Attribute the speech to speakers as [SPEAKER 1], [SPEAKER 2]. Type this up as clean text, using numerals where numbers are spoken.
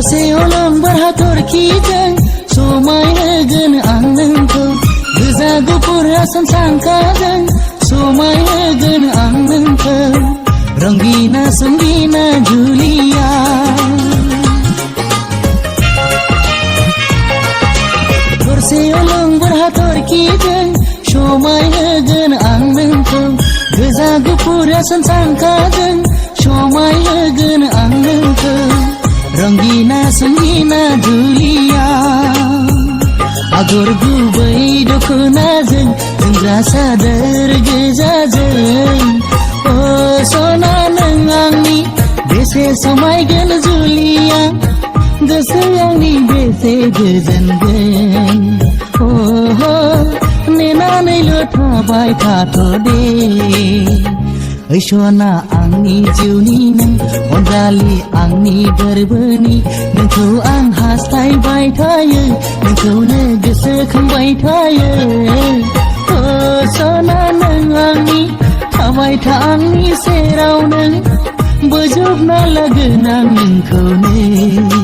[SPEAKER 1] हरसे अलंबार हाथरखिजों समायहोगोन आं नोंखौ गोजा गुफुर आसान सांखाजों समायहोगोन आं नोंखौ रंगिना संगिना जुलिया हरसे अलंबार हाथरखिजों समायहोगोन आं नोंखौ गोजा गुफुर आसान सांखाजों समायहोगोन आं नोंखौ रंगिना संगिना जुलिया आगर गुबै दखनाजों जोमग्रा सादोर गोजाजों ओ सना नों आंनि बेसे समायगोन जुलिया गोसो आंनि बेसे गोजोनगोन नेनानैल' थाबाय थाथ'दे ओइ सना आंनि जिउनि नों अनजालि आंनि गोरबोनि नोंखौ आं हास्थायबाय थायो नोंखौनो गोसोखांबाय थायो सना नों आंनि थाबाय था आंनि सेराव नों बोजबना लागोन आं नोंखौनो